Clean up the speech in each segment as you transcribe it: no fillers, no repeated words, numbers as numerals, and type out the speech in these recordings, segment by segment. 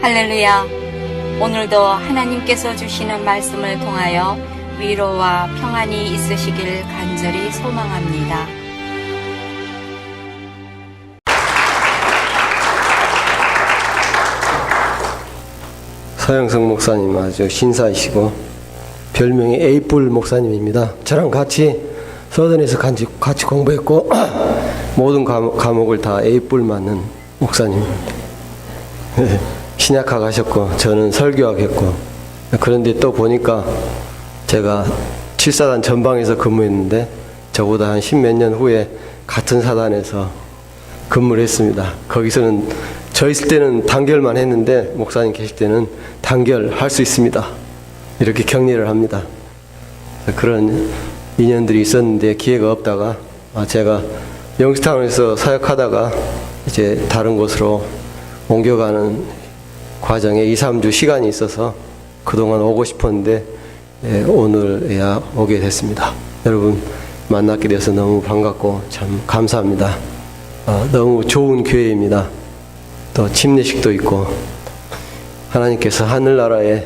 할렐루야. 오늘도 하나님께서 주시는 말씀을 통하여 위로와 평안이 있으시길 간절히 소망합니다. 서영석 목사님 아주 신사이시고 별명이 에이뿔 목사님입니다. 저랑 같이 서든에서 같이 공부했고 모든 과목을 다 에이뿔 맞는 목사님입니다. 신약학 하셨고 저는 설교학 했고, 그런데 또 보니까 제가 7사단 전방에서 근무했는데 저보다 한 10몇 년 후에 같은 사단에서 근무를 했습니다. 거기서는 저 있을 때는 단결만 했는데 목사님 계실 때는 단결할 수 있습니다. 이렇게 격려를 합니다. 그런 인연들이 있었는데 기회가 없다가 제가 영스타운에서 사역하다가 이제 다른 곳으로 옮겨가는 과정에 2, 3주 시간이 있어서 그동안 오고 싶었는데 오늘야 오게 됐습니다. 여러분 만나게 돼서 너무 반갑고 참 감사합니다. 너무 좋은 교회입니다. 또 침례식도 있고 하나님께서 하늘나라에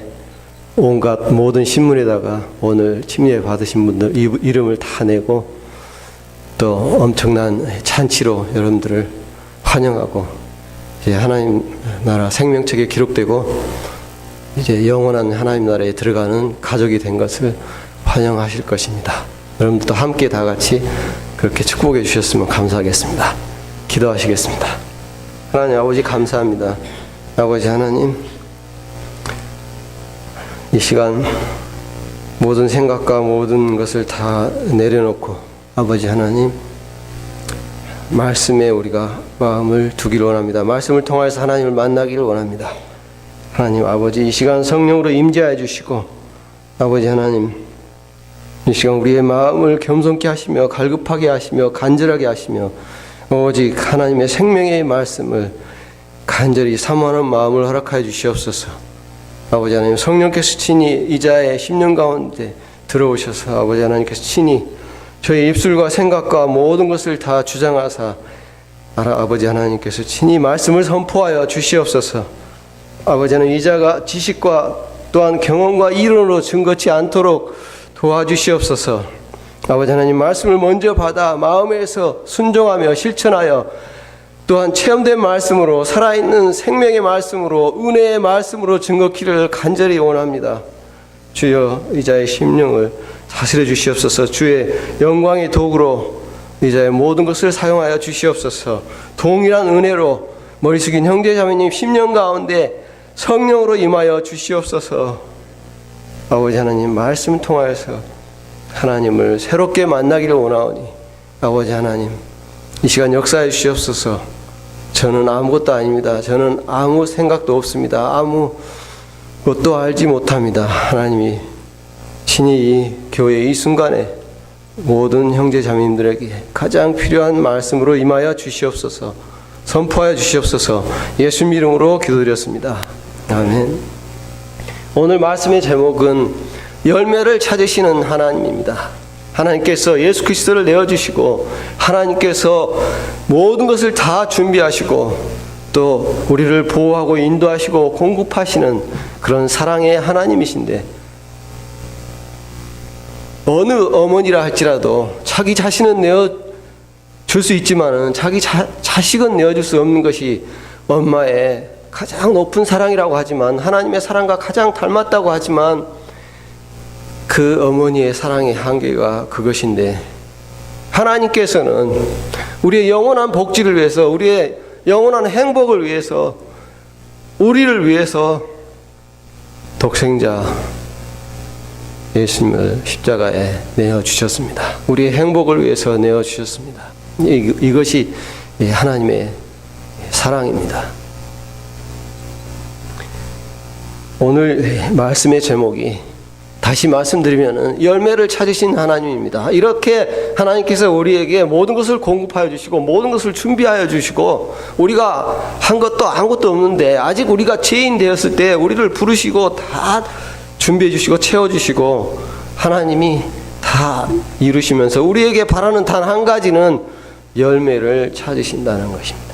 온갖 모든 신문에다가 오늘 침례 받으신 분들 이름을 다 내고 또 엄청난 잔치로 여러분들을 환영하고 이제 하나님 나라 생명책에 기록되고 이제 영원한 하나님 나라에 들어가는 가족이 된 것을 환영하실 것입니다. 여러분들도 함께 다 같이 그렇게 축복해 주셨으면 감사하겠습니다. 기도하시겠습니다. 하나님 아버지 감사합니다. 아버지 하나님, 이 시간 모든 생각과 모든 것을 다 내려놓고 아버지 하나님 말씀에 우리가 마음을 두기를 원합니다. 말씀을 통해서 하나님을 만나기를 원합니다. 하나님 아버지 이 시간 성령으로 임재하여 주시고 아버지 하나님 이 시간 우리의 마음을 겸손케 하시며 갈급하게 하시며 간절하게 하시며 오직 하나님의 생명의 말씀을 간절히 사모하는 마음을 허락하여 주시옵소서. 아버지 하나님 성령께서 친히 이자의 10년 가운데 들어오셔서 아버지 하나님께서 친히 저희 입술과 생각과 모든 것을 다 주장하사 아버지 하나님께서 친히 말씀을 선포하여 주시옵소서. 아버지 하나님 이자가 지식과 또한 경험과 이론으로 증거치 않도록 도와주시옵소서. 아버지 하나님 말씀을 먼저 받아 마음에서 순종하며 실천하여 또한 체험된 말씀으로 살아있는 생명의 말씀으로 은혜의 말씀으로 증거키를 간절히 원합니다. 주여 이자의 심령을 다스려 주시옵소서. 주의 영광의 도구로 이자의 모든 것을 사용하여 주시옵소서. 동일한 은혜로 머리 숙인 형제자매님 심령 가운데 성령으로 임하여 주시옵소서. 아버지 하나님 말씀 통하여서 하나님을 새롭게 만나기를 원하오니 아버지 하나님 이 시간 역사해 주시옵소서. 저는 아무것도 아닙니다. 저는 아무 생각도 없습니다. 아무것도 알지 못합니다. 하나님이 친히 이 교회 이 순간에 모든 형제 자매님들에게 가장 필요한 말씀으로 임하여 주시옵소서. 선포하여 주시옵소서. 예수님 이름으로 기도드렸습니다. 아멘. 오늘 말씀의 제목은 열매를 찾으시는 하나님입니다. 하나님께서 예수 그리스도를 내어주시고 하나님께서 모든 것을 다 준비하시고 또 우리를 보호하고 인도하시고 공급하시는 그런 사랑의 하나님이신데 어느 어머니라 할지라도 자기 자신은 내어줄 수 있지만은 자기 자식은 내어줄 수 없는 것이 엄마의 가장 높은 사랑이라고 하지만 하나님의 사랑과 가장 닮았다고 하지만 그 어머니의 사랑의 한계가 그것인데 하나님께서는 우리의 영원한 복지를 위해서 우리의 영원한 행복을 위해서 우리를 위해서 독생자 예수님을 십자가에 내어주셨습니다. 우리의 행복을 위해서 내어주셨습니다. 이것이 하나님의 사랑입니다. 오늘 말씀의 제목이 다시 말씀드리면은 열매를 찾으신 하나님입니다. 이렇게 하나님께서 우리에게 모든 것을 공급하여 주시고 모든 것을 준비하여 주시고 우리가 한 것도 아무것도 없는데 아직 우리가 죄인 되었을 때 우리를 부르시고 다 준비해 주시고 채워 주시고 하나님이 다 이루시면서 우리에게 바라는 단 한 가지는 열매를 찾으신다는 것입니다.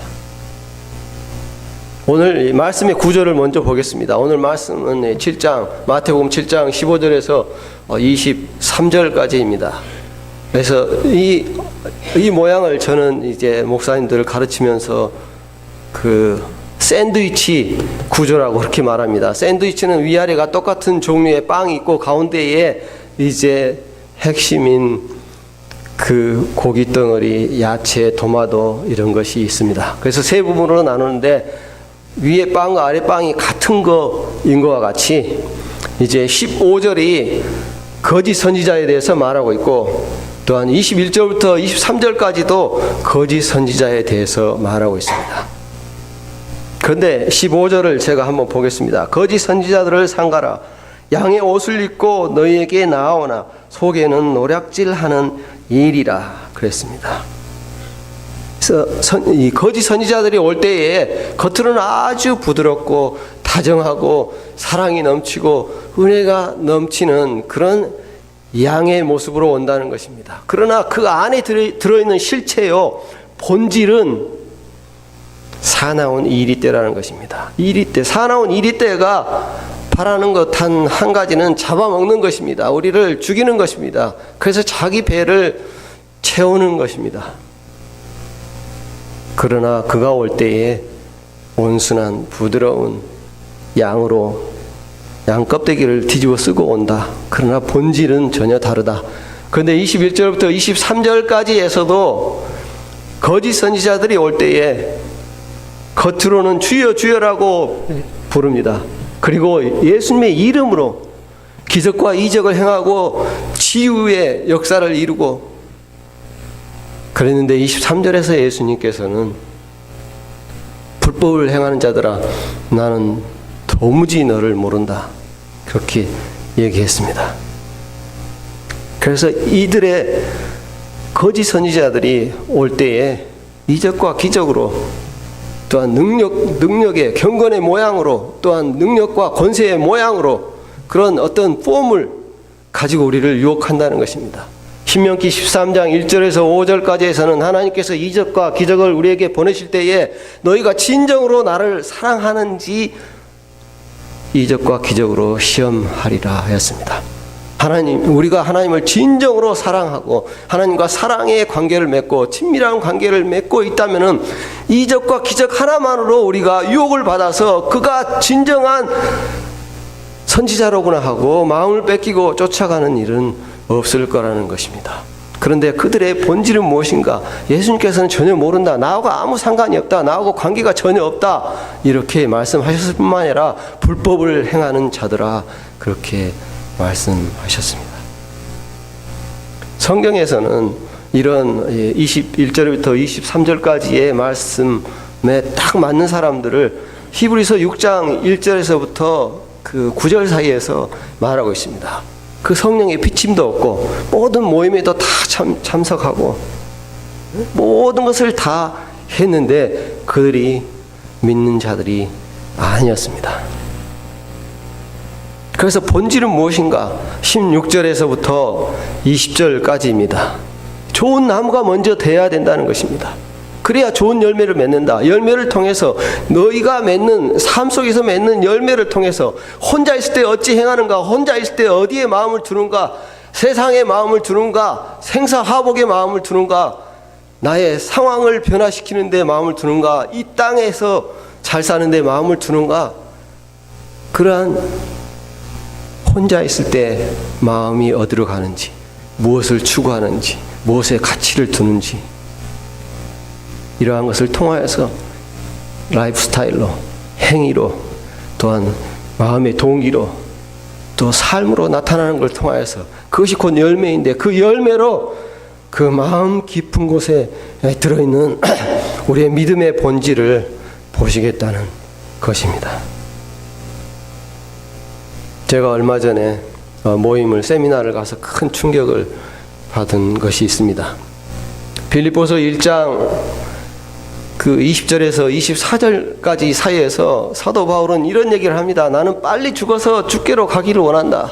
오늘 이 말씀의 구절을 먼저 보겠습니다. 오늘 말씀은 7장, 마태복음 7장 15절에서 23절까지입니다. 그래서 이 모양을 저는 이제 목사님들을 가르치면서 그 샌드위치 구조라고 그렇게 말합니다. 샌드위치는 위아래가 똑같은 종류의 빵이 있고 가운데에 이제 핵심인 그 고기 덩어리, 야채, 토마토 이런 것이 있습니다. 그래서 세 부분으로 나누는데 위에 빵과 아래 빵이 같은 거인 것과 같이 이제 15절이 거짓 선지자에 대해서 말하고 있고 또한 21절부터 23절까지도 거짓 선지자에 대해서 말하고 있습니다. 그런데 15절을 제가 한번 보겠습니다. 거짓 선지자들을 삼가라. 양의 옷을 입고 너희에게 나아오나 속에는 노략질하는 일이라 그랬습니다. 그래서 이 거짓 선지자들이 올 때에 겉으로는 아주 부드럽고 다정하고 사랑이 넘치고 은혜가 넘치는 그런 양의 모습으로 온다는 것입니다. 그러나 그 안에 들어있는 실체요 본질은 사나운 이리떼라는 것입니다. 이리떼, 사나운 이리떼가 바라는 것 한 가지는 잡아먹는 것입니다. 우리를 죽이는 것입니다. 그래서 자기 배를 채우는 것입니다. 그러나 그가 올 때에 온순한 부드러운 양으로 양 껍데기를 뒤집어 쓰고 온다. 그러나 본질은 전혀 다르다. 그런데 21절부터 23절까지에서도 거짓 선지자들이 올 때에 겉으로는 주여 주여라고 부릅니다. 그리고 예수님의 이름으로 기적과 이적을 행하고 치유의 역사를 이루고 그랬는데 23절에서 예수님께서는 불법을 행하는 자들아 나는 도무지 너를 모른다 그렇게 얘기했습니다. 그래서 이들의 거짓 선지자들이 올 때에 이적과 기적으로 또한 능력의 경건의 모양으로 또한 능력과 권세의 모양으로 그런 어떤 폼을 가지고 우리를 유혹한다는 것입니다. 신명기 13장 1절에서 5절까지에서는 하나님께서 이적과 기적을 우리에게 보내실 때에 너희가 진정으로 나를 사랑하는지 이적과 기적으로 시험하리라 하였습니다. 우리가 하나님을 진정으로 사랑하고 하나님과 사랑의 관계를 맺고 친밀한 관계를 맺고 있다면은 이적과 기적 하나만으로 우리가 유혹을 받아서 그가 진정한 선지자로구나 하고 마음을 뺏기고 쫓아가는 일은 없을 거라는 것입니다. 그런데 그들의 본질은 무엇인가? 예수님께서는 전혀 모른다. 나하고 아무 상관이 없다. 나하고 관계가 전혀 없다. 이렇게 말씀하셨을 뿐만 아니라 불법을 행하는 자들아 그렇게 말씀하셨습니다. 성경에서는 이런 21절부터 23절까지의 말씀에 딱 맞는 사람들을 히브리서 6장 1절에서부터 그 9절 사이에서 말하고 있습니다. 그 성령의 비침도 없고 모든 모임에도 다 참석하고 모든 것을 다 했는데 그들이 믿는 자들이 아니었습니다. 그래서 본질은 무엇인가? 16절에서부터 20절까지입니다. 좋은 나무가 먼저 돼야 된다는 것입니다. 그래야 좋은 열매를 맺는다. 열매를 통해서 너희가 맺는 삶 속에서 맺는 열매를 통해서 혼자 있을 때 어찌 행하는가? 혼자 있을 때 어디에 마음을 두는가? 세상에 마음을 두는가? 생사화복에 마음을 두는가? 나의 상황을 변화시키는 데 마음을 두는가? 이 땅에서 잘 사는 데 마음을 두는가? 그러한 혼자 있을 때 마음이 어디로 가는지, 무엇을 추구하는지, 무엇에 가치를 두는지 이러한 것을 통하여서 라이프 스타일로, 행위로, 또한 마음의 동기로, 또 삶으로 나타나는 걸 통하여서 그것이 곧 열매인데 그 열매로 그 마음 깊은 곳에 들어있는 우리의 믿음의 본질을 보시겠다는 것입니다. 제가 얼마 전에 세미나를 가서 큰 충격을 받은 것이 있습니다. 빌립보서 1장 그 20절에서 24절까지 사이에서 사도 바울은 이런 얘기를 합니다. 나는 빨리 죽어서 주께로 가기를 원한다.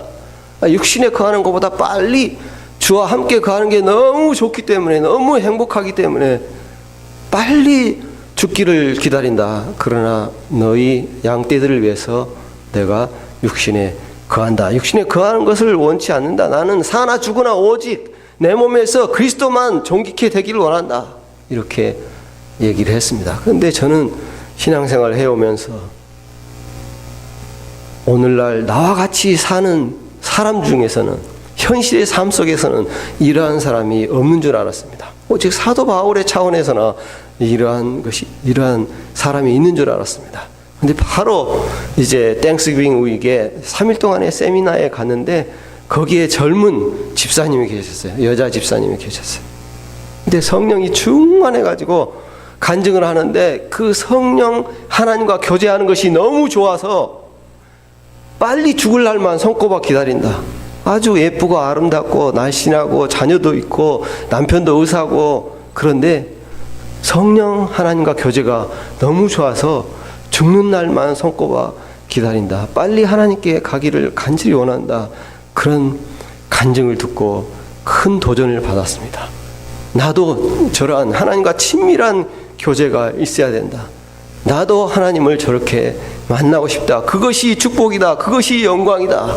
육신에 거하는 것보다 빨리 주와 함께 거하는 게 너무 좋기 때문에, 너무 행복하기 때문에 빨리 죽기를 기다린다. 그러나 너희 양떼들을 위해서 내가 육신에 거한다. 육신에 거하는 것을 원치 않는다. 나는 사나 죽으나 오직 내 몸에서 그리스도만 존귀케 되기를 원한다. 이렇게 얘기를 했습니다. 그런데 저는 신앙생활을 해오면서 오늘날 나와 같이 사는 사람 중에서는, 현실의 삶 속에서는 이러한 사람이 없는 줄 알았습니다. 오직 사도 바울의 차원에서나 이러한 사람이 있는 줄 알았습니다. 근데 바로 이제 땡스기빙 위크에 3일 동안의 세미나에 갔는데 거기에 젊은 집사님이 계셨어요. 여자 집사님이 계셨어요. 근데 성령이 충만해가지고 간증을 하는데 그 성령 하나님과 교제하는 것이 너무 좋아서 빨리 죽을 날만 손꼽아 기다린다. 아주 예쁘고 아름답고 날씬하고 자녀도 있고 남편도 의사고, 그런데 성령 하나님과 교제가 너무 좋아서 죽는 날만 손꼽아 기다린다. 빨리 하나님께 가기를 간절히 원한다. 그런 간증을 듣고 큰 도전을 받았습니다. 나도 저러한 하나님과 친밀한 교제가 있어야 된다. 나도 하나님을 저렇게 만나고 싶다. 그것이 축복이다. 그것이 영광이다.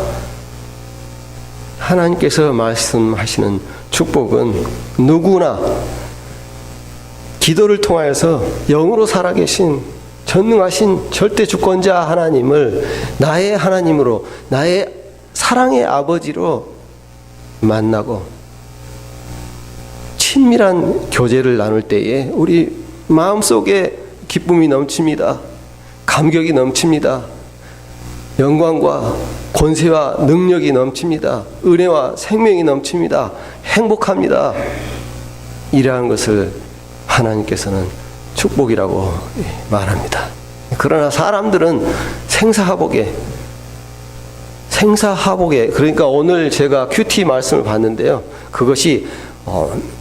하나님께서 말씀하시는 축복은 누구나 기도를 통하여서 영으로 살아계신 전능하신 절대 주권자 하나님을 나의 하나님으로, 나의 사랑의 아버지로 만나고 친밀한 교제를 나눌 때에 우리 마음속에 기쁨이 넘칩니다. 감격이 넘칩니다. 영광과 권세와 능력이 넘칩니다. 은혜와 생명이 넘칩니다. 행복합니다. 이러한 것을 하나님께서는 축복이라고 말합니다. 그러나 사람들은 생사하복에, 그러니까 오늘 제가 큐티 말씀을 봤는데요. 그것이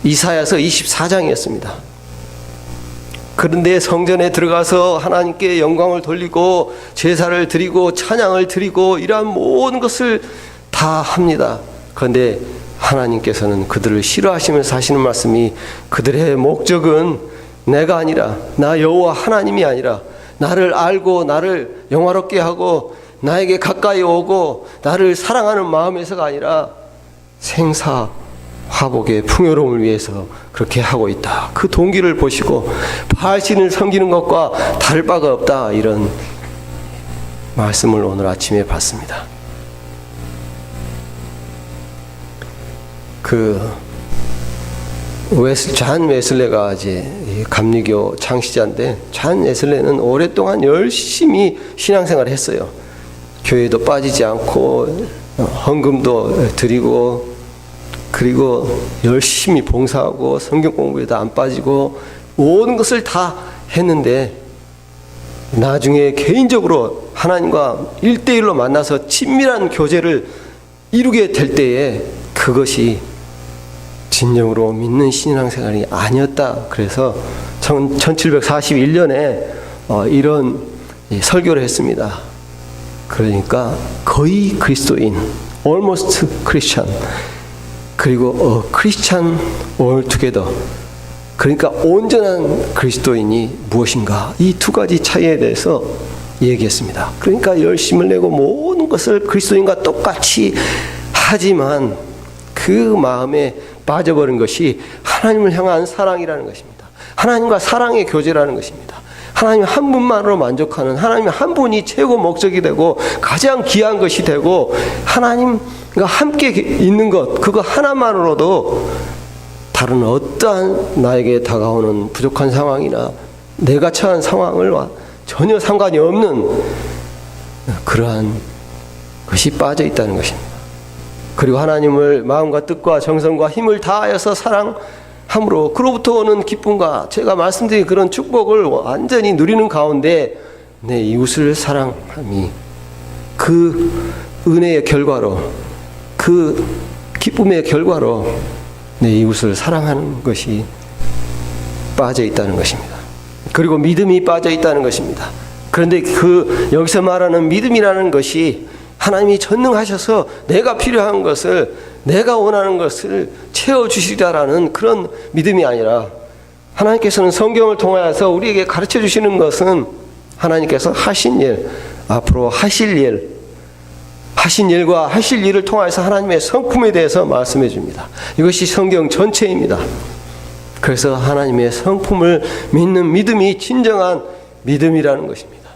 이사야서 24장이었습니다. 그런데 성전에 들어가서 하나님께 영광을 돌리고 제사를 드리고 찬양을 드리고 이러한 모든 것을 다 합니다. 그런데 하나님께서는 그들을 싫어하시면서 하시는 말씀이, 그들의 목적은 내가 아니라, 나 여호와 하나님이 아니라, 나를 알고 나를 영화롭게 하고 나에게 가까이 오고 나를 사랑하는 마음에서가 아니라 생사 화복의 풍요로움을 위해서 그렇게 하고 있다. 그 동기를 보시고 바알신을 섬기는 것과 다를 바가 없다. 이런 말씀을 오늘 아침에 봤습니다. 잔 웨슬레가 이제 감리교 창시자인데, 잔 웨슬레는 오랫동안 열심히 신앙생활을 했어요. 교회도 빠지지 않고 헌금도 드리고, 그리고 열심히 봉사하고 성경 공부에도 안 빠지고 모든 것을 다 했는데, 나중에 개인적으로 하나님과 1대1로 만나서 친밀한 교제를 이루게 될 때에 그것이 진정으로 믿는 신앙생활이 아니었다. 그래서 1741년에 이런 설교를 했습니다. 그러니까 거의 그리스도인, almost Christian, 그리고 Christian altogether, 그러니까 온전한 그리스도인이 무엇인가, 이 두 가지 차이에 대해서 얘기했습니다. 그러니까 열심을 내고 모든 것을 그리스도인과 똑같이 하지만 그 마음에 빠져버린 것이 하나님을 향한 사랑이라는 것입니다. 하나님과 사랑의 교제라는 것입니다. 하나님 한 분만으로 만족하는, 하나님 한 분이 최고 목적이 되고 가장 귀한 것이 되고, 하나님과 함께 있는 것, 그거 하나만으로도 다른 어떠한 나에게 다가오는 부족한 상황이나 내가 처한 상황을 전혀 상관이 없는 그러한 것이 빠져 있다는 것입니다. 그리고 하나님을 마음과 뜻과 정성과 힘을 다하여서 사랑함으로 그로부터 오는 기쁨과 제가 말씀드린 그런 축복을 완전히 누리는 가운데 내 이웃을 사랑함이 그 은혜의 결과로, 그 기쁨의 결과로 내 이웃을 사랑하는 것이 빠져 있다는 것입니다. 그리고 믿음이 빠져 있다는 것입니다. 그런데 여기서 말하는 믿음이라는 것이 하나님이 전능하셔서 내가 필요한 것을, 내가 원하는 것을 채워주시리라는 그런 믿음이 아니라 하나님께서는 성경을 통하여서 우리에게 가르쳐 주시는 것은 하나님께서 하신 일, 앞으로 하실 일, 하신 일과 하실 일을 통해서 하나님의 성품에 대해서 말씀해 줍니다. 이것이 성경 전체입니다. 그래서 하나님의 성품을 믿는 믿음이 진정한 믿음이라는 것입니다.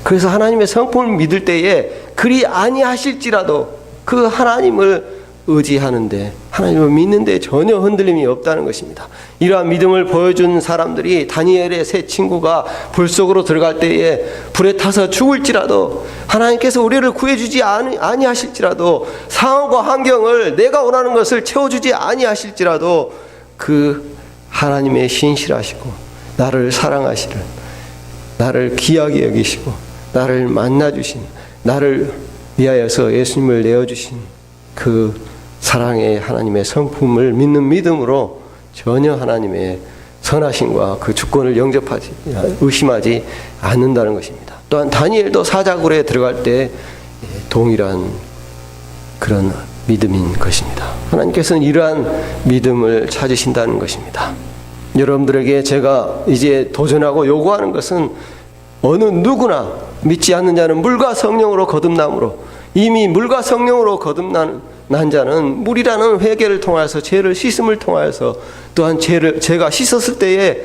그래서 하나님의 성품을 믿을 때에 그리 아니하실지라도 그 하나님을 의지하는데, 하나님을 믿는데 전혀 흔들림이 없다는 것입니다. 이러한 믿음을 보여준 사람들이 다니엘의 세 친구가 불 속으로 들어갈 때에 불에 타서 죽을지라도, 하나님께서 우리를 구해주지 아니하실지라도, 상황과 환경을 내가 원하는 것을 채워주지 아니하실지라도 그 하나님의 신실하시고 나를 사랑하시는, 나를 귀하게 여기시고 나를 만나주신, 나를 위하여서 예수님을 내어주신 그 사랑의 하나님의 성품을 믿는 믿음으로 전혀 하나님의 선하심과 그 주권을 의심하지 않는다는 것입니다. 또한 다니엘도 사자굴에 들어갈 때 동일한 그런 믿음인 것입니다. 하나님께서는 이러한 믿음을 찾으신다는 것입니다. 여러분들에게 제가 이제 도전하고 요구하는 것은 어느 누구나 믿지 않는 자는 물과 성령으로 거듭남으로, 이미 물과 성령으로 거듭난 자는 물이라는 회개를 통하여서, 죄를 씻음을 통하여서, 또한 제가 씻었을 때에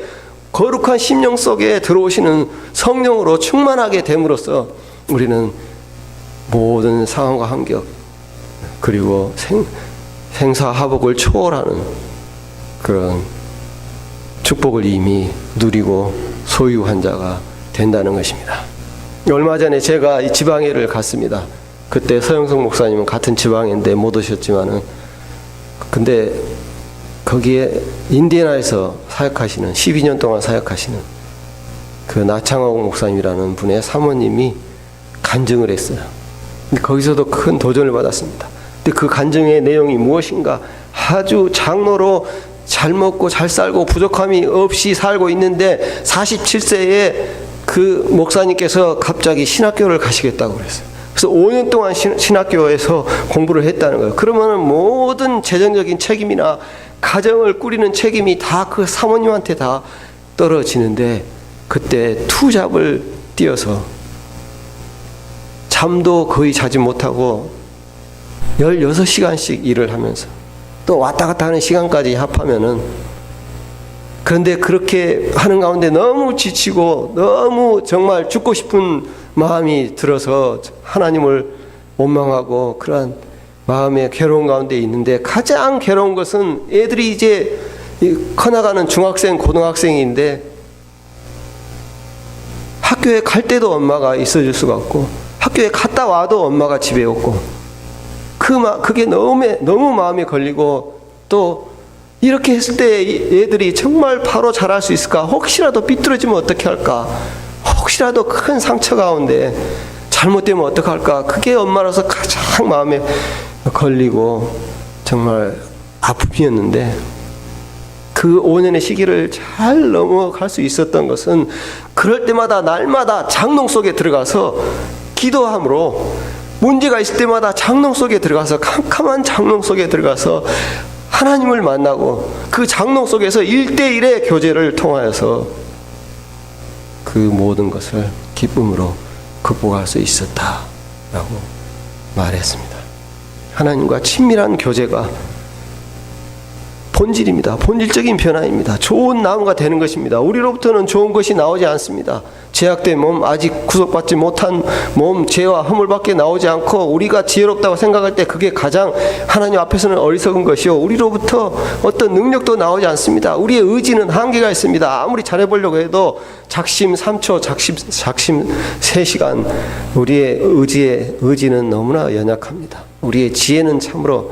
거룩한 심령 속에 들어오시는 성령으로 충만하게 됨으로써 우리는 모든 상황과 환경, 그리고 생사화복을 초월하는 그런 축복을 이미 누리고 소유한 자가 된다는 것입니다. 얼마 전에 제가 이 지방회를 갔습니다. 그때 서영석 목사님은 같은 지방인데 못 오셨지만은, 근데 거기에 인디애나에서 사역하시는, 12년 동안 사역하시는 그 나창옥 목사님이라는 분의 사모님이 간증을 했어요. 근데 거기서도 큰 도전을 받았습니다. 근데 그 간증의 내용이 무엇인가? 아주 장로로 잘 먹고 잘 살고 부족함이 없이 살고 있는데 47세에 그 목사님께서 갑자기 신학교를 가시겠다고 그랬어요. 그래서 5년 동안 신학교에서 공부를 했다는 거예요. 그러면 모든 재정적인 책임이나 가정을 꾸리는 책임이 다 그 사모님한테 다 떨어지는데, 그때 투잡을 뛰어서 잠도 거의 자지 못하고 16시간씩 일을 하면서 또 왔다 갔다 하는 시간까지 합하면은, 그런데 그렇게 하는 가운데 너무 지치고 너무 정말 죽고 싶은 마음이 들어서 하나님을 원망하고 그러한 마음의 괴로운 가운데 있는데, 가장 괴로운 것은 애들이 이제 커나가는 중학생, 고등학생인데 학교에 갈 때도 엄마가 있어줄 수가 없고, 학교에 갔다 와도 엄마가 집에 없고, 그게 너무 마음에 걸리고, 또 이렇게 했을 때 애들이 정말 바로 잘할 수 있을까? 혹시라도 삐뚤어지면 어떻게 할까? 혹시라도 큰 상처 가운데 잘못되면 어떡할까? 그게 엄마로서 가장 마음에 걸리고 정말 아픔이었는데, 그 5년의 시기를 잘 넘어갈 수 있었던 것은 그럴 때마다 날마다 장롱 속에 들어가서 기도함으로, 문제가 있을 때마다 장롱 속에 들어가서, 캄캄한 장롱 속에 들어가서 하나님을 만나고 그 장롱 속에서 1대1의 교제를 통하여서 그 모든 것을 기쁨으로 극복할 수 있었다라고 말했습니다. 하나님과 친밀한 교제가 본질입니다. 본질적인 변화입니다. 좋은 나무가 되는 것입니다. 우리로부터는 좋은 것이 나오지 않습니다. 죄악된 몸, 아직 구속받지 못한 몸, 죄와 허물밖에 나오지 않고 우리가 지혜롭다고 생각할 때 그게 가장 하나님 앞에서는 어리석은 것이요, 우리로부터 어떤 능력도 나오지 않습니다. 우리의 의지는 한계가 있습니다. 아무리 잘해보려고 해도 작심 3초, 작심 3시간, 우리의 의지는 너무나 연약합니다. 우리의 지혜는 참으로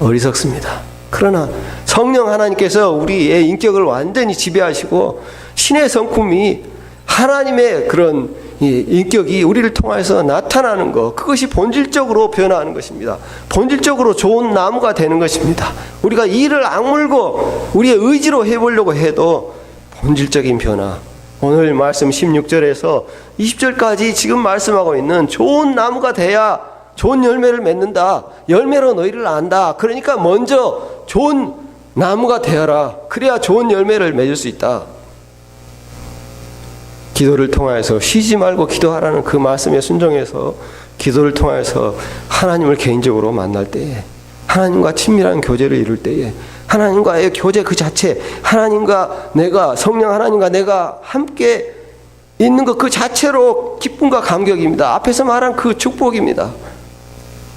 어리석습니다. 그러나 성령 하나님께서 우리의 인격을 완전히 지배하시고 신의 성품이, 하나님의 그런 인격이 우리를 통해서 나타나는 것, 그것이 본질적으로 변화하는 것입니다. 본질적으로 좋은 나무가 되는 것입니다. 우리가 이를 악물고 우리의 의지로 해보려고 해도 본질적인 변화, 오늘 말씀 16절에서 20절까지 지금 말씀하고 있는 좋은 나무가 돼야 좋은 열매를 맺는다. 열매로 너희를 안다. 그러니까 먼저 좋은 나무가 되어라. 그래야 좋은 열매를 맺을 수 있다. 기도를 통하여서 쉬지 말고 기도하라는 그 말씀에 순종해서 기도를 통하여서 하나님을 개인적으로 만날 때에, 하나님과 친밀한 교제를 이룰 때에, 하나님과의 교제 그 자체, 하나님과 내가, 성령 하나님과 내가 함께 있는 것 그 자체로 기쁨과 감격입니다. 앞에서 말한 그 축복입니다.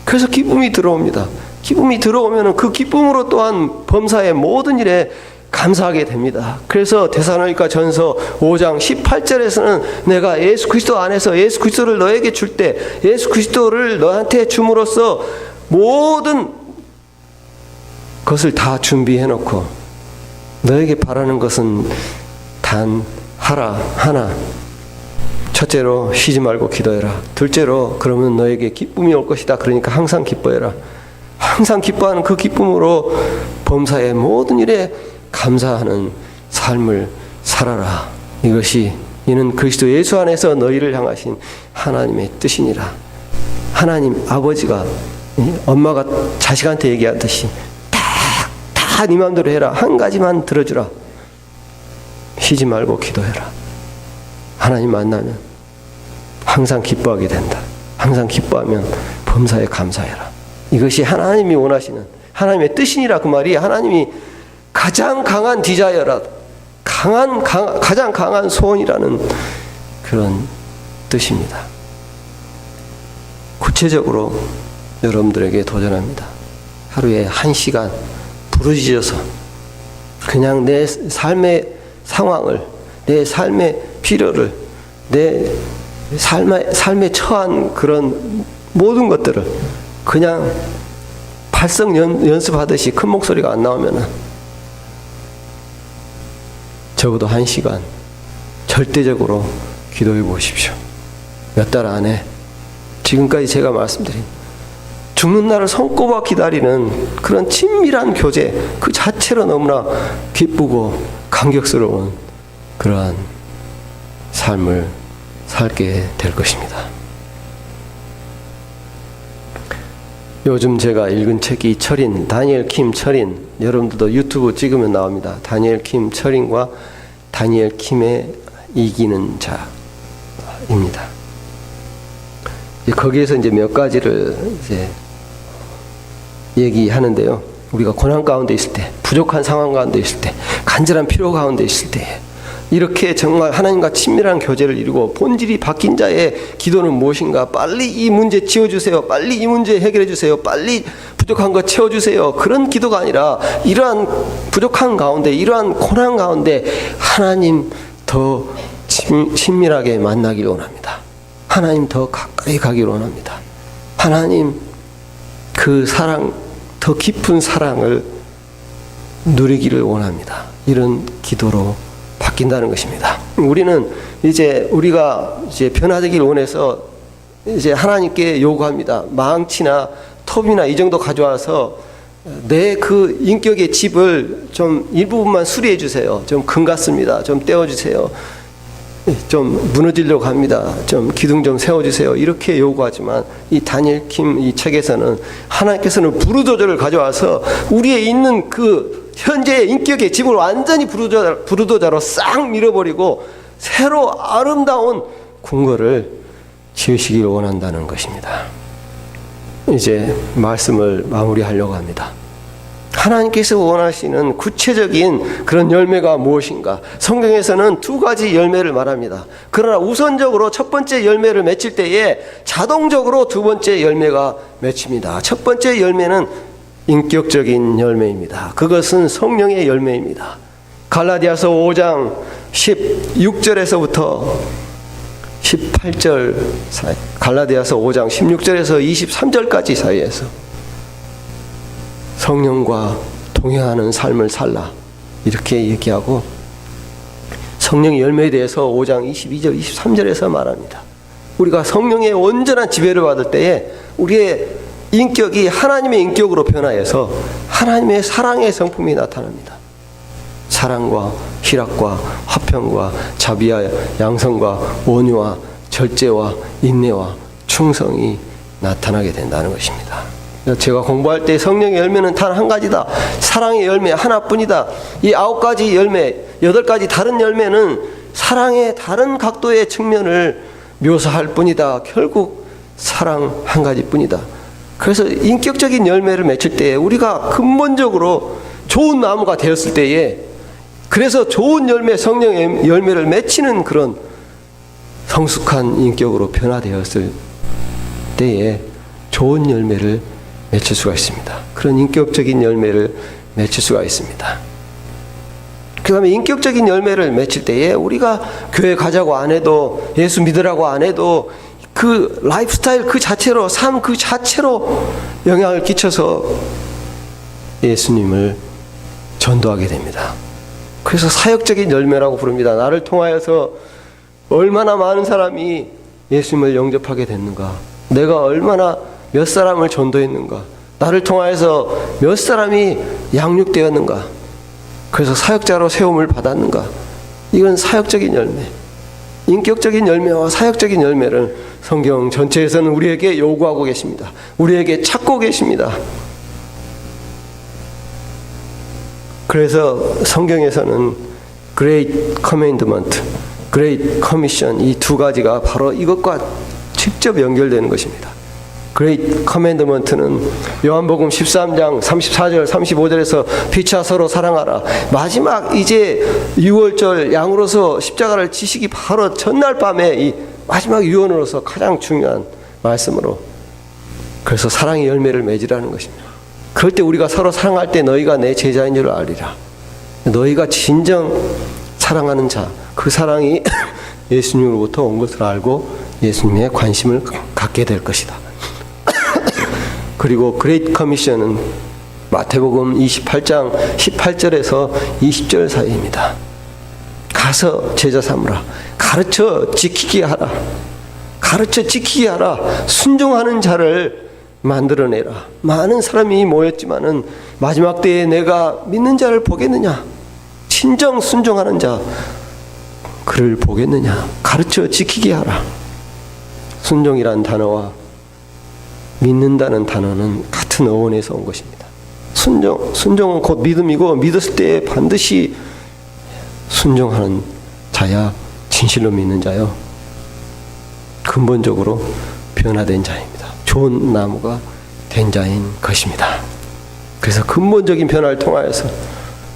그래서 기쁨이 들어옵니다. 기쁨이 들어오면 그 기쁨으로 또한 범사의 모든 일에 감사하게 됩니다. 그래서 데살로니가 전서 5장 18절에서는 내가 예수 그리스도 안에서 예수 그리스도를 너에게 줄 때, 예수 그리스도를 너한테 줌으로써 모든 것을 다 준비해 놓고 너에게 바라는 것은 단 하나. 첫째로 쉬지 말고 기도해라. 둘째로 그러면 너에게 기쁨이 올 것이다. 그러니까 항상 기뻐해라. 항상 기뻐하는 그 기쁨으로 범사의 모든 일에 감사하는 삶을 살아라. 이는 그리스도 예수 안에서 너희를 향하신 하나님의 뜻이니라. 하나님 아버지가, 엄마가 자식한테 얘기하듯이 다 네 마음대로 해라. 한 가지만 들어주라. 쉬지 말고 기도해라. 하나님 만나면 항상 기뻐하게 된다. 항상 기뻐하면 범사에 감사해라. 이것이 하나님이 원하시는 하나님의 뜻이니라. 그 말이 하나님이 가장 강한 디자이어라, 가장 강한 소원이라는 그런 뜻입니다. 구체적으로 여러분들에게 도전합니다. 하루에 1시간 부르짖어서 그냥 내 삶의 상황을, 내 삶의 필요를, 내 삶에 처한 그런 모든 것들을 그냥 발성 연습하듯이 큰 목소리가 안 나오면은 적어도 1시간 절대적으로 기도해 보십시오. 몇 달 안에 지금까지 제가 말씀드린 죽는 날을 손꼽아 기다리는 그런 친밀한 교제 그 자체로 너무나 기쁘고 감격스러운 그러한 삶을 살게 될 것입니다. 요즘 제가 읽은 책이 철인, 다니엘 킴 철인, 여러분들도 유튜브 찍으면 나옵니다. 다니엘 킴 철인과 다니엘 킴의 이기는 자입니다. 거기에서 이제 몇 가지를 이제 얘기하는데요. 우리가 고난 가운데 있을 때, 부족한 상황 가운데 있을 때, 간절한 필요 가운데 있을 때, 이렇게 정말 하나님과 친밀한 교제를 이루고 본질이 바뀐 자의 기도는 무엇인가? 빨리 이 문제 지어주세요. 빨리 이 문제 해결해 주세요. 빨리 부족한 거 채워주세요. 그런 기도가 아니라 이러한 부족한 가운데, 이러한 고난 가운데 하나님 더 친밀하게 만나길 원합니다. 하나님 더 가까이 가길 원합니다. 하나님 그 사랑, 더 깊은 사랑을 누리기를 원합니다. 이런 기도로 바뀐다는 것입니다. 우리는 우리가 변화되길 원해서 하나님께 요구합니다. 망치나 톱이나 이 정도 가져와서 내 그 인격의 집을 좀 일부분만 수리해 주세요. 좀 금 같습니다. 좀 떼어 주세요. 좀 무너지려고 합니다. 좀 기둥 좀 세워주세요. 이렇게 요구하지만 이 다니엘 킴 이 책에서는 하나님께서는 부르도저를 가져와서 우리의 있는 그 현재의 인격의 집을 완전히 부르도저로 싹 밀어버리고 새로 아름다운 궁궐을 지으시길 원한다는 것입니다. 이제 말씀을 마무리하려고 합니다. 하나님께서 원하시는 구체적인 그런 열매가 무엇인가? 성경에서는 2가지 열매를 말합니다. 그러나 우선적으로 첫 번째 열매를 맺힐 때에 자동적으로 2번째 열매가 맺힙니다. 첫 번째 열매는 인격적인 열매입니다. 그것은 성령의 열매입니다. 갈라디아서 5장 16절에서부터 18절 사이, 갈라디아서 5장 16절에서 23절까지 사이에서 성령과 동행하는 삶을 살라 이렇게 얘기하고 성령의 열매에 대해서 5장 22절 23절에서 말합니다. 우리가 성령의 온전한 지배를 받을 때에 우리의 인격이 하나님의 인격으로 변화해서 하나님의 사랑의 성품이 나타납니다. 사랑과 희락과 화평과 자비와 양성과 온유와 절제와 인내와 충성이 나타나게 된다는 것입니다. 제가 공부할 때 성령의 열매는 단 한 가지다. 사랑의 열매 하나뿐이다. 이 9가지 열매, 8가지 다른 열매는 사랑의 다른 각도의 측면을 묘사할 뿐이다. 결국 사랑 한 가지뿐이다. 그래서 인격적인 열매를 맺힐 때에 우리가 근본적으로 좋은 나무가 되었을 때에, 그래서 좋은 열매, 성령의 열매를 맺히는 그런 성숙한 인격으로 변화되었을 때에 좋은 열매를 맺힐 수가 있습니다. 그런 인격적인 열매를 맺힐 수가 있습니다. 그 다음에 인격적인 열매를 맺힐 때에 우리가 교회 가자고 안 해도, 예수 믿으라고 안 해도 그 라이프스타일 그 자체로, 삶 그 자체로 영향을 끼쳐서 예수님을 전도하게 됩니다. 그래서 사역적인 열매라고 부릅니다. 나를 통하여서 얼마나 많은 사람이 예수님을 영접하게 됐는가, 내가 얼마나 몇 사람을 전도했는가, 나를 통하여서 몇 사람이 양육되었는가, 그래서 사역자로 세움을 받았는가. 이건 사역적인 열매. 인격적인 열매와 사역적인 열매를 성경 전체에서는 우리에게 요구하고 계십니다. 우리에게 찾고 계십니다. 그래서 성경에서는 Great Commandment, Great Commission, 이 두 가지가 바로 이것과 직접 연결되는 것입니다. Great Commandment는 요한복음 13장 34절 35절에서 피차 서로 사랑하라. 마지막 이제 유월절 양으로서 십자가를 지시기 바로 전날 밤에 이 마지막 유언으로서 가장 중요한 말씀으로, 그래서 사랑의 열매를 맺으라는 것입니다. 그럴 때 우리가 서로 사랑할 때 너희가 내 제자인 줄 알리라. 너희가 진정 사랑하는 자, 그 사랑이 예수님으로부터 온 것을 알고 예수님의 관심을 갖게 될 것이다. 그리고 그레이트 커미션은 마태복음 28장 18절에서 20절 사이입니다. 가서 제자 삼으라. 가르쳐 지키게 하라. 가르쳐 지키게 하라. 순종하는 자를 만들어내라. 많은 사람이 모였지만은 마지막 때에 내가 믿는 자를 보겠느냐? 진정 순종하는 자 그를 보겠느냐? 가르쳐 지키게 하라. 순종이란 단어와 믿는다는 단어는 같은 어원에서 온 것입니다. 순종은 곧 믿음이고, 믿었을 때 반드시 순종하는 자야 진실로 믿는 자요, 근본적으로 변화된 자입니다. 좋은 나무가 된 자인 것입니다. 그래서 근본적인 변화를 통하여서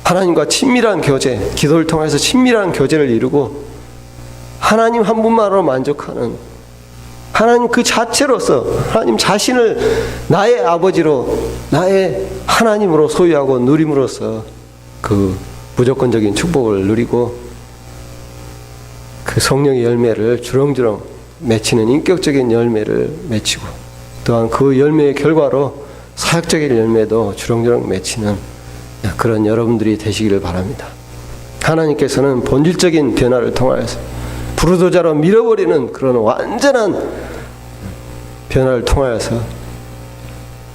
하나님과 친밀한 교제, 기도를 통해서 친밀한 교제를 이루고 하나님 한 분만으로 만족하는, 하나님 그 자체로서 하나님 자신을 나의 아버지로, 나의 하나님으로 소유하고 누림으로써 그 무조건적인 축복을 누리고 그 성령의 열매를 주렁주렁 맺히는 인격적인 열매를 맺히고, 또한 그 열매의 결과로 사역적인 열매도 주렁주렁 맺히는 그런 여러분들이 되시기를 바랍니다. 하나님께서는 본질적인 변화를 통하여서 부르도자로 밀어버리는 그런 완전한 변화를 통하여서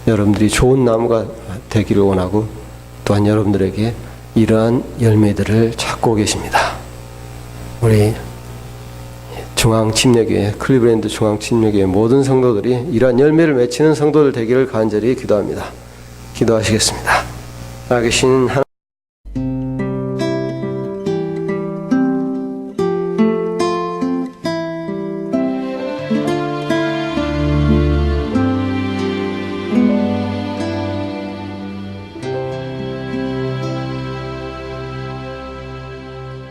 여러분들이 좋은 나무가 되기를 원하고, 또한 여러분들에게 이러한 열매들을 찾고 계십니다. 우리 중앙침례교회, 클리브랜드 중앙침례교회 모든 성도들이 이러한 열매를 맺히는 성도들 되기를 간절히 기도합니다. 기도하시겠습니다. 살아계신 하나님,